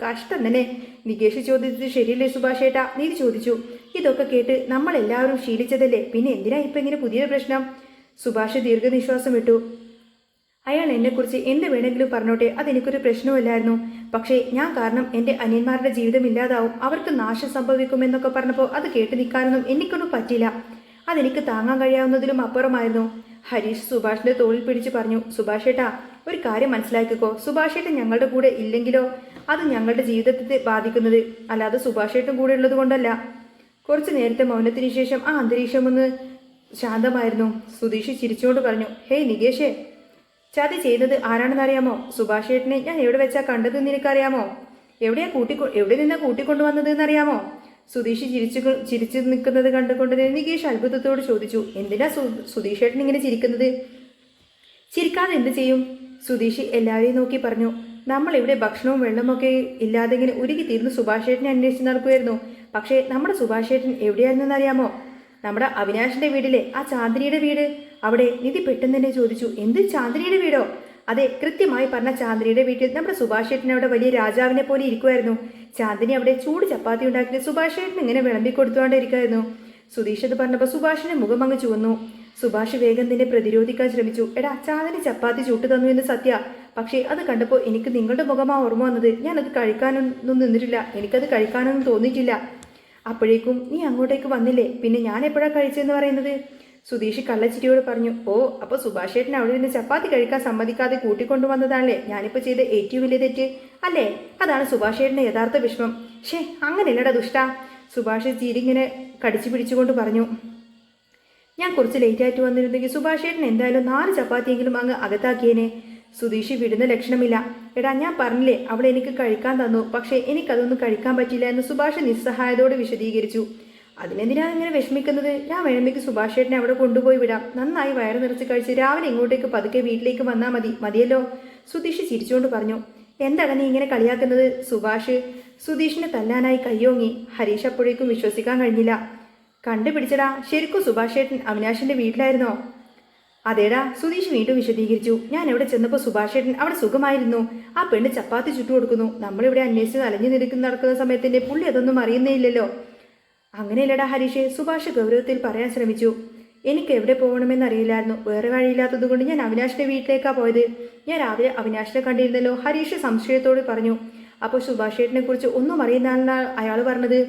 കഷ്ടം തന്നെ. നികേഷ് ചോദിച്ചത് ശരിയല്ലേ സുഭാഷേട്ടാ? നീതി ചോദിച്ചു. ഇതൊക്കെ കേട്ട് നമ്മളെല്ലാവരും ശീലിച്ചതല്ലേ, പിന്നെ എന്തിനാ ഇപ്പം ഇങ്ങനെ പുതിയ പ്രശ്നം? സുഭാഷ് ദീർഘനിശ്വാസം വിട്ടു. അയാൾ എന്നെക്കുറിച്ച് എന്ത് വേണമെങ്കിലും പറഞ്ഞോട്ടെ, അതെനിക്കൊരു പ്രശ്നവുമില്ലായിരുന്നു. പക്ഷേ ഞാൻ കാരണം എൻ്റെ അനിയന്മാരുടെ ജീവിതം ഇല്ലാതാവും, അവർക്ക് നാശം സംഭവിക്കുമെന്നൊക്കെ പറഞ്ഞപ്പോൾ അത് കേട്ട് നിൽക്കാനൊന്നും എനിക്കൊന്നും പറ്റില്ല. അതെനിക്ക് താങ്ങാൻ കഴിയാവുന്നതിലും അപ്പുറമായിരുന്നു. ഹരീഷ് സുഭാഷിന്റെ തോളിൽ പിടിച്ച് പറഞ്ഞു, സുഭാഷേട്ടാ, ഒരു കാര്യം മനസ്സിലാക്കിക്കോ. സുഭാഷേട്ടൻ ഞങ്ങളുടെ കൂടെ ഇല്ലെങ്കിലോ അത് ഞങ്ങളുടെ ജീവിതത്തെ ബാധിക്കുന്നത്, അല്ലാതെ സുഭാഷേട്ടൻ കൂടെ ഉള്ളത് കൊണ്ടല്ല. കുറച്ചു നേരത്തെ മൗനത്തിന് ശേഷം ആ അന്തരീക്ഷം ഒന്ന് ശാന്തമായിരുന്നു. സുധീഷ് ചിരിച്ചുകൊണ്ട് പറഞ്ഞു, ഹേയ് നികേഷേ, ചതി ചെയ്തത് ആരാണെന്നറിയാമോ? സുഭാഷേട്ടനെ ഞാൻ എവിടെ വെച്ചാ കണ്ടതെന്ന് നിനക്കറിയാമോ? എവിടെ നിന്നാ കൂട്ടിക്കൊണ്ടുവന്നത് എന്നറിയാമോ? സുധീഷ് ചിരിച്ചു നിൽക്കുന്നത് കണ്ടുകൊണ്ട് നികേഷ് അത്ഭുതത്തോട് ചോദിച്ചു, എന്തിനാ സുധീഷേട്ടൻ ഇങ്ങനെ ചിരിക്കുന്നത്? ചിരിക്കാതെ എന്ത് ചെയ്യും? സുധീഷ് എല്ലാവരെയും നോക്കി പറഞ്ഞു, നമ്മളിവിടെ ഭക്ഷണവും വെള്ളമൊക്കെ ഇല്ലാതെ ഇങ്ങനെ ഉരുകി തീർന്ന് സുഭാഷേട്ടനെ അന്വേഷിച്ച് നടക്കുമായിരുന്നു. പക്ഷേ നമ്മുടെ സുഭാഷേട്ടൻ എവിടെയായിരുന്നെന്നറിയാമോ? നമ്മുടെ അവിനാശിന്റെ വീടിലെ ആ ചാന്ദിനിയുടെ വീട്. അവിടെ നിധി പെട്ടെന്ന് തന്നെ ചോദിച്ചു, എന്ത് ചാന്ദിനിയുടെ വീടോ? അതെ, കൃത്യമായി പറഞ്ഞ ചാന്ദിനിയുടെ വീട്ടിൽ നമ്മുടെ സുഭാഷ് ചേട്ടൻ അവിടെ വലിയ രാജാവിനെ പോലെ ഇരിക്കുമായിരുന്നു. ചാന്ദിനി അവിടെ ചൂട് ചപ്പാത്തി ഉണ്ടാക്കിയിട്ട് സുഭാഷ് ചേട്ടൻ ഇങ്ങനെ വിളമ്പി കൊടുത്തുകൊണ്ടിരിക്കുമായിരുന്നു. സുധീഷ് അത് പറഞ്ഞപ്പോൾ സുഭാഷിന്റെ മുഖം അങ്ങ് ചുവന്നു. സുഭാഷ് വേഗം നിന്നെ പ്രതിരോധിക്കാൻ ശ്രമിച്ചു. എടാ, ചാന്ദിനി ചപ്പാത്തി ചൂട്ട് തന്നു എന്ന് സത്യ, പക്ഷേ അത് കണ്ടപ്പോൾ എനിക്ക് നിങ്ങളുടെ മുഖമാ ഓർമ്മ വന്നത്. ഞാനത് കഴിക്കാനൊന്നും നിന്നിട്ടില്ല, എനിക്കത് കഴിക്കാനൊന്നും തോന്നിയിട്ടില്ല. അപ്പോഴേക്കും നീ അങ്ങോട്ടേക്ക് വന്നില്ലേ, പിന്നെ ഞാൻ എപ്പോഴാണ് കഴിച്ചതെന്ന് പറയുന്നത്? സുധീഷ് കള്ളച്ചിരിയോട് പറഞ്ഞു. ഓ, അപ്പോൾ സുഭാഷ് ചേട്ടൻ അവിടെ നിന്ന് ചപ്പാത്തി കഴിക്കാൻ സമ്മതിക്കാതെ കൂട്ടിക്കൊണ്ടുവന്നതാണല്ലേ ഞാനിപ്പോൾ ചെയ്ത ഏറ്റവും വലിയ തെറ്റ് അല്ലേ? അതാണ് സുഭാഷ് ചേട്ടൻ്റെ യഥാർത്ഥ വിഷമം. ഷേ, അങ്ങനെയല്ലടാ ദുഷ്ട. സുഭാഷ് ചിരിങ്ങനെ കടിച്ചു പിടിച്ചുകൊണ്ട് പറഞ്ഞു. ഞാൻ കുറച്ച് ലേറ്റായിട്ട് വന്നിരുന്നെങ്കിൽ സുഭാഷ് ചേട്ടൻ എന്തായാലും 4 ചപ്പാത്തിയെങ്കിലും അങ്ങ് അകത്താക്കിയേനെ. സുധീഷ് വിടുന്ന ലക്ഷണമില്ല. എടാ, ഞാൻ പറഞ്ഞില്ലേ അവൾ എനിക്ക് കഴിക്കാൻ തന്നു, പക്ഷേ എനിക്കതൊന്നും കഴിക്കാൻ പറ്റില്ല എന്ന് സുഭാഷ് നിസ്സഹായതയോടെ വിശദീകരിച്ചു. അതിനെന്തിനാ ഇങ്ങനെ വിഷമിക്കുന്നത്? ഞാൻ വേണമെങ്കിൽ സുഭാഷ് ചേട്ടനെ അവിടെ കൊണ്ടുപോയി വിടാം. നന്നായി വയറ് നിറച്ച് കഴിച്ച് രാവിലെ ഇങ്ങോട്ടേക്ക് പതുക്കെ വീട്ടിലേക്ക് വന്നാൽ മതിയല്ലോ. സുധീഷ് ചിരിച്ചുകൊണ്ട് പറഞ്ഞു. എന്താണ് നീ ഇങ്ങനെ കളിയാക്കുന്നത്? സുധീഷിനെ തല്ലാനായി കയ്യോങ്ങി. ഹരീഷ് അപ്പോഴേക്കും വിശ്വസിക്കാൻ കഴിഞ്ഞില്ല. കണ്ടുപിടിച്ചടാ, ശരിക്കും സുഭാഷ് ചേട്ടൻ അവിനാശിന്റെ വീട്ടിലായിരുന്നോ? അതേടാ, സുധീഷ് വീണ്ടും വിശദീകരിച്ചു. ഞാൻ എവിടെ ചെന്നപ്പോൾ സുഭാഷ് ചേട്ടൻ അവിടെ സുഖമായിരുന്നു. ആ പെണ്ണ് ചപ്പാത്തി ചുട്ടു കൊടുക്കുന്നു. നമ്മളിവിടെ അന്വേഷിച്ച് അലഞ്ഞു നടക്കുന്ന സമയത്തിന്റെ പുള്ളി അതൊന്നും അറിയുന്നേ ഇല്ലല്ലോ. അങ്ങനെയല്ലടാ ഹരീഷ്, സുഭാഷ് ഗൗരവത്തിൽ പറയാൻ ശ്രമിച്ചു. എനിക്ക് എവിടെ പോകണമെന്നറിയില്ലായിരുന്നു. വേറെ വഴിയില്ലാത്തത് കൊണ്ട് ഞാൻ അവിനാശിന്റെ വീട്ടിലേക്കാണ് പോയത്. ഞാൻ രാവിലെ അവിനാശിനെ കണ്ടിരുന്നല്ലോ, ഹരീഷ് സംശയത്തോട് പറഞ്ഞു. അപ്പോൾ സുഭാഷ് ചേട്ടനെ കുറിച്ച് ഒന്നും അറിയുന്നതാണ് അയാൾ പറഞ്ഞത്.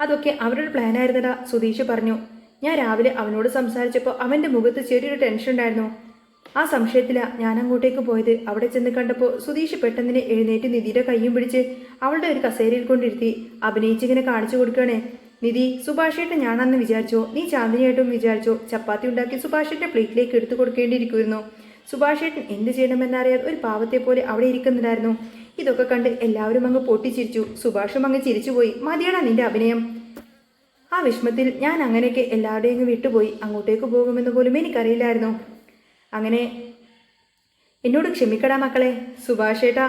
അതൊക്കെ അവരുടെ പ്ലാനായിരുന്നടാ, സുധീഷ് പറഞ്ഞു. ഞാൻ രാവിലെ അവനോട് സംസാരിച്ചപ്പോൾ അവൻ്റെ മുഖത്ത് ചെറിയൊരു ടെൻഷൻ ഉണ്ടായിരുന്നു. ആ സംശയത്തിലാണ് ഞാൻ അങ്ങോട്ടേക്ക് പോയത്. അവിടെ ചെന്ന് കണ്ടപ്പോൾ സുധീഷ് പെട്ടെന്ന് എഴുന്നേറ്റ് നിധിയുടെ കയ്യും പിടിച്ച് അവളുടെ ഒരു കസേരയിൽ കൊണ്ടിരുത്തി അഭിനയിച്ചിങ്ങനെ കാണിച്ചു കൊടുക്കുകയാണേ. നിധി, സുഭാഷ് ചേട്ടൻ ഞാനാണെന്ന് വിചാരിച്ചോ? നീ ചാന്ദിനിയായിട്ടും വിചാരിച്ചോ? ചപ്പാത്തി ഉണ്ടാക്കി സുഭാഷ് ചേട്ടൻ്റെ പ്ലേറ്റിലേക്ക് എടുത്തു കൊടുക്കേണ്ടിയിരിക്കുമായിരുന്നു. സുഭാഷ് ചേട്ടൻ എന്ത് ചെയ്യണമെന്നറിയാതെ ഒരു പാവത്തെ പോലെ അവിടെ ഇരിക്കുന്നുണ്ടായിരുന്നു. ഇതൊക്കെ കണ്ട് എല്ലാവരും അങ്ങ് പൊട്ടിച്ചിരിച്ചു. സുഭാഷും അങ്ങ് ചിരിച്ചുപോയി. മതിയാടാ നിന്റെ അഭിനയം. ആ വിഷമത്തിൽ ഞാൻ അങ്ങനെയൊക്കെ എല്ലാവരുടെയും അങ്ങ് വിട്ടുപോയി. അങ്ങോട്ടേക്ക് പോകുമെന്ന് പോലും എനിക്കറിയില്ലായിരുന്നു. അങ്ങനെ എന്നോട് ക്ഷമിക്കടാ മക്കളെ. സുഭാഷ് ചേട്ടാ,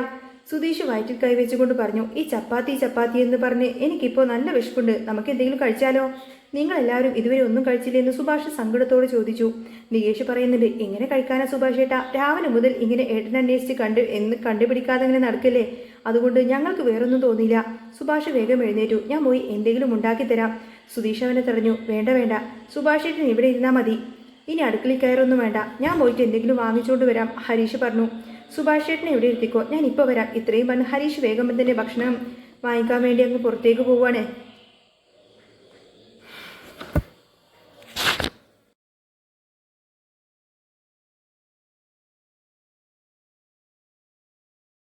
സുധീഷ് വയറ്റിൽ കൈവച്ചുകൊണ്ട് പറഞ്ഞു. ഈ ചപ്പാത്തി എന്ന് പറഞ്ഞ് എനിക്കിപ്പോൾ നല്ല വിശപ്പുണ്ട്. നമുക്ക് എന്തെങ്കിലും കഴിച്ചാലോ? നിങ്ങളെല്ലാവരും ഇതുവരെ ഒന്നും കഴിച്ചില്ലേ എന്ന് സുഭാഷ് സങ്കടത്തോട് ചോദിച്ചു. നികേഷ് പറയുന്നുണ്ട്. എങ്ങനെ കഴിക്കാനാ സുഭാഷ് ചേട്ടാ? രാവിലെ മുതൽ ഇങ്ങനെ ഏട്ടനെ അന്വേഷിച്ച് കണ്ടുപിടിക്കാതെ ഇങ്ങനെ നടക്കില്ലേ? അതുകൊണ്ട് ഞങ്ങൾക്ക് വേറൊന്നും തോന്നിയില്ല. സുഭാഷ് വേഗം എഴുന്നേറ്റു. ഞാൻ പോയി എന്തെങ്കിലും ഉണ്ടാക്കി തരാം. സുധീഷ് അവനെ തടഞ്ഞു. വേണ്ട, സുഭാഷ് ചേട്ടൻ ഇവിടെ ഇരുന്നാൽ മതി. ഇനി അടുക്കളയിൽ കയറൊന്നും വേണ്ട. ഞാൻ പോയിട്ട് എന്തെങ്കിലും വാങ്ങിച്ചുകൊണ്ട് വരാം, ഹരീഷ് പറഞ്ഞു. സുഭാഷ് ചേട്ടനെ ഇവിടെ ഇരുത്തിക്കോ, ഞാൻ ഇപ്പോൾ വരാം. ഇത്രയും പറഞ്ഞ് ഹരീഷ് വേഗം തന്നെ ഭക്ഷണം വാങ്ങിക്കാൻ വേണ്ടി അങ്ങ് പുറത്തേക്ക് പോവുകയാണ്.